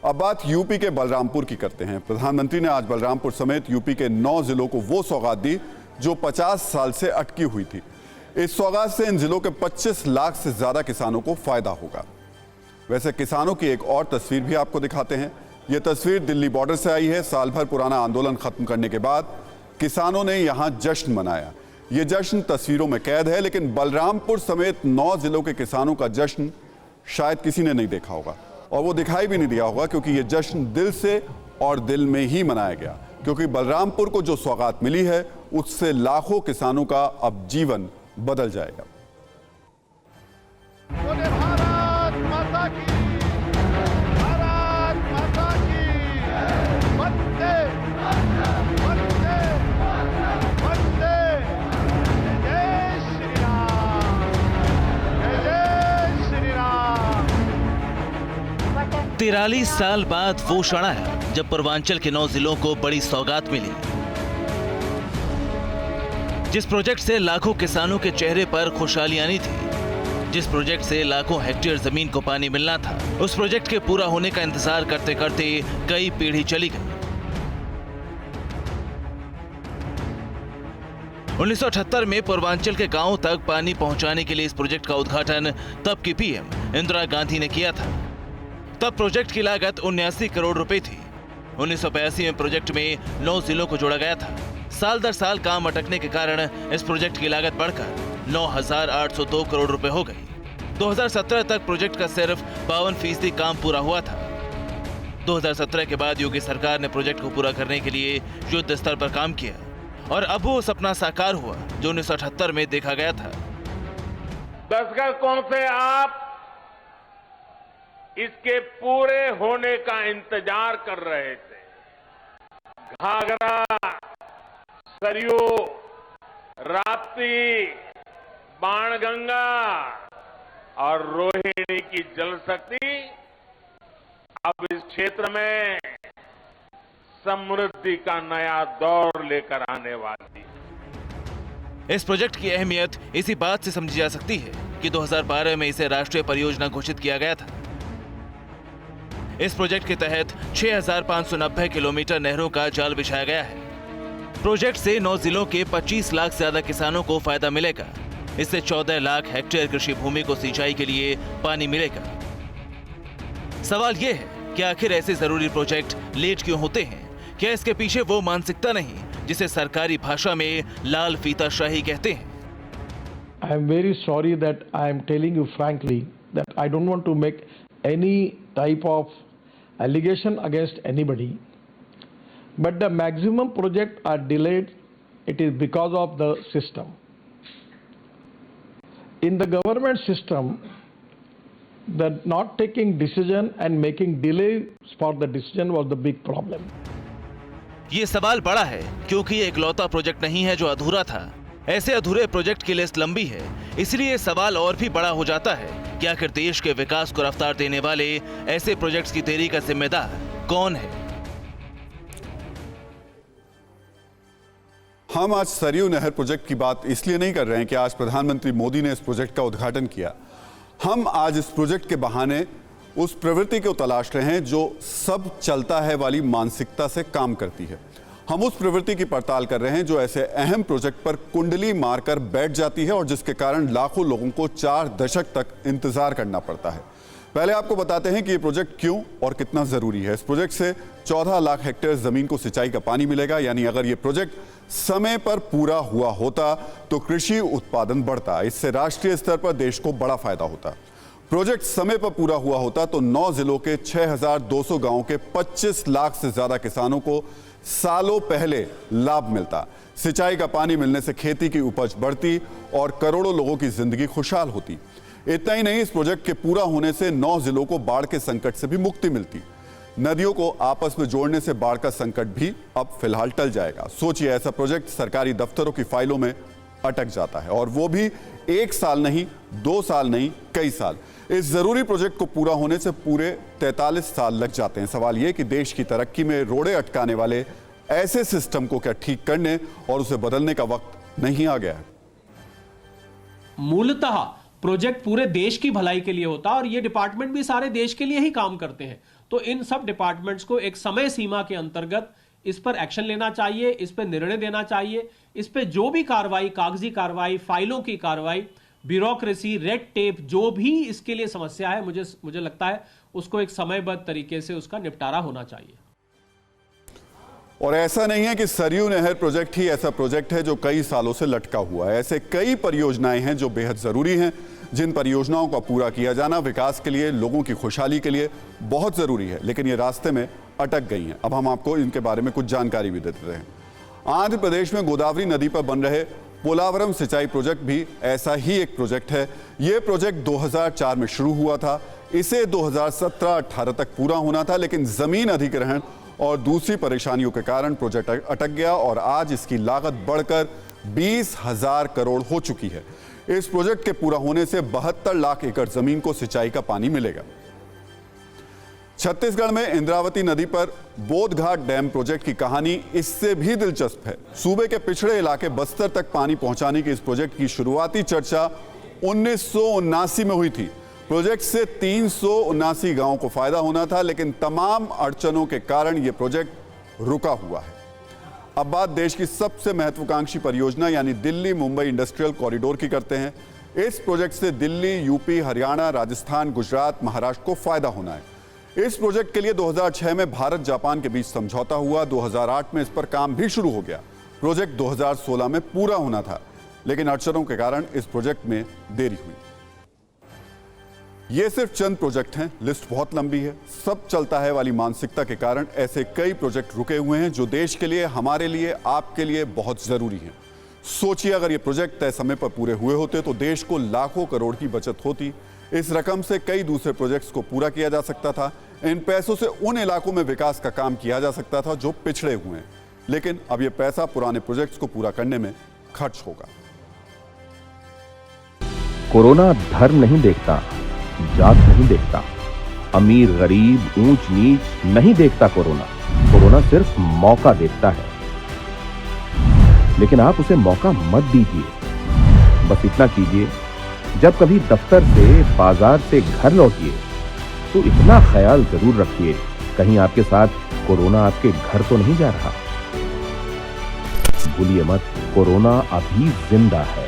अब बात यूपी के बलरामपुर की करते हैं। प्रधानमंत्री ने आज बलरामपुर समेत यूपी के 9 जिलों को वो सौगात दी जो 50 साल से अटकी हुई थी। इस सौगात से इन जिलों के 25 लाख से ज्यादा किसानों को फायदा होगा। वैसे किसानों की एक और तस्वीर भी आपको दिखाते हैं। ये तस्वीर दिल्ली बॉर्डर से आई है। साल भर पुराना आंदोलन खत्म करने के बाद किसानों ने यहां जश्न मनाया। ये जश्न तस्वीरों में कैद है, लेकिन बलरामपुर समेत 9 जिलों के किसानों का जश्न शायद किसी ने नहीं देखा होगा और वो दिखाई भी नहीं दिया होगा, क्योंकि ये जश्न दिल से और दिल में ही मनाया गया। क्योंकि बलरामपुर को जो सौगात मिली है उससे लाखों किसानों का अब जीवन बदल जाएगा। भारत माता की, भारत माता की, वंदे वंदे वंदे, जय श्री राम, जय श्री राम। 43 साल बाद वो क्षण है जब पूर्वांचल के 9 जिलों को बड़ी सौगात मिली। जिस प्रोजेक्ट से लाखों किसानों के चेहरे पर खुशहाली आनी थी, जिस प्रोजेक्ट से लाखों हेक्टेयर जमीन को पानी मिलना था, उस प्रोजेक्ट के पूरा होने का इंतजार करते करते कई पीढ़ी चली गई। 1978 में पूर्वांचल के गांवों तक पानी पहुंचाने के लिए इस प्रोजेक्ट का उद्घाटन तब की पीएम इंदिरा गांधी ने किया था। तब प्रोजेक्ट की लागत 79 करोड़ रुपए थी। 1982 में प्रोजेक्ट में 9 जिलों को जोड़ा गया था। साल दर साल काम अटकने के कारण इस प्रोजेक्ट की लागत बढ़कर 9,802 करोड़ रुपए हो गई। 2017 तक प्रोजेक्ट का सिर्फ 52% काम पूरा हुआ था। 2017 के बाद योगी सरकार ने प्रोजेक्ट को पूरा करने के लिए युद्ध स्तर पर काम किया और अब वो सपना साकार हुआ जो 1978 में देखा गया था। दशकों से आप इसके पूरे होने का इंतजार कर रहे थे। घाघरा, सरयू, राप्ती, बाणगंगा और रोहिणी की जल शक्ति अब इस क्षेत्र में समृद्धि का नया दौर लेकर आने वाली है। इस प्रोजेक्ट की अहमियत इसी बात से समझी जा सकती है कि 2012 में इसे राष्ट्रीय परियोजना घोषित किया गया था। इस प्रोजेक्ट के तहत 6,590 किलोमीटर नहरों का जाल बिछाया गया है। प्रोजेक्ट से 9 जिलों के 25 लाख से ज्यादा किसानों को फायदा मिलेगा। इससे 14 लाख हेक्टेयर कृषि भूमि को सिंचाई के लिए पानी मिलेगा। सवाल यह है कि आखिर ऐसे जरूरी प्रोजेक्ट लेट क्यों होते हैं? क्या इसके पीछे वो मानसिकता नहीं जिसे सरकारी भाषा में लाल फीताशाही कहते हैं? I am very sorry that I am telling you frankly that I don't want to make any type of allegation against anybody, but the maximum projects are delayed. It is because of the system. In the government system, the not taking decision and making delays for the decision was the big problem. ये सवाल बड़ा है क्योंकि ये इकलौता project नहीं है जो अधूरा था। ऐसे अधूरे प्रोजेक्ट की लिस्ट लंबी है, इसलिए सवाल और भी बड़ा हो जाता है कि आखिर देश के विकास को रफ्तार देने वाले ऐसे प्रोजेक्ट्स की देरी का जिम्मेदार कौन है? हम आज सरयू नहर प्रोजेक्ट की बात इसलिए नहीं कर रहे हैं कि आज प्रधानमंत्री मोदी ने इस प्रोजेक्ट का उद्घाटन किया। हम आज इस प्रोजेक्ट के बहाने उस प्रवृत्ति को तलाश रहे हैं जो सब चलता है वाली मानसिकता से काम करती है। हम उस प्रवृत्ति की पड़ताल कर रहे हैं जो ऐसे अहम प्रोजेक्ट पर कुंडली मारकर बैठ जाती है और जिसके कारण लाखों लोगों को 4 दशक तक इंतजार करना पड़ता है। पहले आपको बताते हैं कि ये प्रोजेक्ट क्यों और कितना जरूरी है। इस प्रोजेक्ट से 14 लाख हेक्टेयर जमीन को सिंचाई का पानी मिलेगा, यानी अगर ये प्रोजेक्ट समय पर पूरा हुआ होता तो कृषि उत्पादन बढ़ता। इससे राष्ट्रीय स्तर पर देश को बड़ा फायदा होता। प्रोजेक्ट समय पर पूरा हुआ होता तो 9 जिलों के 6,200 गांवों के 25 लाख से ज्यादा किसानों को सालों पहले लाभ मिलता। सिंचाई का पानी मिलने से खेती की उपज बढ़ती और करोड़ों लोगों की जिंदगी खुशहाल होती। इतना ही नहीं, इस प्रोजेक्ट के पूरा होने से 9 जिलों को बाढ़ के संकट से भी मुक्ति मिलती। नदियों को आपस में जोड़ने से बाढ़ का संकट भी अब फिलहाल टल जाएगा। सोचिए, ऐसा प्रोजेक्ट सरकारी दफ्तरों की फाइलों में अटक जाता है और वो भी 1 साल नहीं, 2 साल नहीं, कई साल। इस जरूरी प्रोजेक्ट को पूरा होने से पूरे 43 साल लग जाते हैं। सवाल यह कि देश की तरक्की में रोड़े अटकाने वाले ऐसे सिस्टम को क्या ठीक करने और उसे बदलने का वक्त नहीं आ गया है? मूलतः प्रोजेक्ट पूरे देश की भलाई के लिए होता है और ये डिपार्टमेंट भी सारे देश के लिए ही काम करते हैं। तो इन सब डिपार्टमेंट्स को एक समय सीमा के अंतर्गत इस पर एक्शन लेना चाहिए, इस पर निर्णय देना चाहिए, इस पर जो भी कार्रवाई, कागजी कार्रवाई, फाइलों की कार्रवाई, ब्यूरोक्रेसी, रेड टेप, जो भी इसके लिए समस्या है, मुझे लगता है उसको एक समयबद्ध तरीके से उसका निपटारा होना चाहिए। और ऐसा नहीं है कि सरयू नहर प्रोजेक्ट ही ऐसा प्रोजेक्ट है जो कई सालों से लटका हुआ है। ऐसे कई परियोजनाएं हैं जो बेहद जरूरी हैं, जिन परियोजनाओं का पूरा किया जाना विकास के लिए, लोगों की खुशहाली के लिए बहुत जरूरी है, लेकिन ये रास्ते में अटक गई हैं। अब हम आपको इनके बारे में कुछ जानकारी भी देते हैं। आंध्र प्रदेश में गोदावरी नदी पर बन रहे पोलावरम सिंचाई प्रोजेक्ट भी ऐसा ही एक प्रोजेक्ट है। ये प्रोजेक्ट 2004 में शुरू हुआ था, इसे 2017-18 तक पूरा होना था, लेकिन जमीन अधिग्रहण और दूसरी परेशानियों के कारण प्रोजेक्ट अटक गया और आज इसकी लागत बढ़कर 20,000 करोड़ हो चुकी है। इस प्रोजेक्ट के पूरा होने से 72 लाख एकड़ जमीन को सिंचाई का पानी मिलेगा। छत्तीसगढ़ में इंद्रावती नदी पर बोधघाट डैम प्रोजेक्ट की कहानी इससे भी दिलचस्प है। सूबे के पिछड़े इलाके बस्तर तक पानी पहुंचाने की इस प्रोजेक्ट की शुरुआती चर्चा 1979 में हुई थी। प्रोजेक्ट से 379 गांवों को फायदा होना था, लेकिन तमाम अड़चनों के कारण यह प्रोजेक्ट रुका हुआ है। अब बात देश की सबसे महत्वाकांक्षी परियोजना यानी दिल्ली मुंबई इंडस्ट्रियल कॉरिडोर की करते हैं। इस प्रोजेक्ट से दिल्ली, यूपी, हरियाणा, राजस्थान, गुजरात, महाराष्ट्र को फायदा होना है। इस प्रोजेक्ट के लिए 2006 में भारत जापान के बीच समझौता हुआ। 2008 में इस पर काम भी शुरू हो गया। प्रोजेक्ट 2016 में पूरा होना था, लेकिन अड़चनों के कारण इस प्रोजेक्ट में देरी हुई। ये सिर्फ चंद प्रोजेक्ट हैं, लिस्ट बहुत लंबी है। सब चलता है वाली मानसिकता के कारण ऐसे कई प्रोजेक्ट रुके हुए हैं जो देश के लिए, हमारे लिए, आपके लिए बहुत जरूरी हैं। सोचिए, अगर ये प्रोजेक्ट तय समय पर पूरे हुए होते तो देश को लाखों करोड़ की बचत होती। इस रकम से कई दूसरे प्रोजेक्ट्स को पूरा किया जा सकता था। इन पैसों से उन इलाकों में विकास का काम किया जा सकता था जो पिछड़े हुए हैं, लेकिन अब यह पैसा पुराने प्रोजेक्ट्स को पूरा करने में खर्च होगा। कोरोना धर्म नहीं देखता, जात नहीं देखता, अमीर गरीब ऊंच नीच नहीं देखता। कोरोना सिर्फ मौका देखता है, लेकिन आप उसे मौका मत दीजिए। बस इतना कीजिए, जब कभी दफ्तर से, बाजार से घर लौटिए तो इतना ख्याल जरूर रखिए कहीं आपके साथ कोरोना आपके घर तो नहीं जा रहा। भूलिए मत, कोरोना अभी जिंदा है।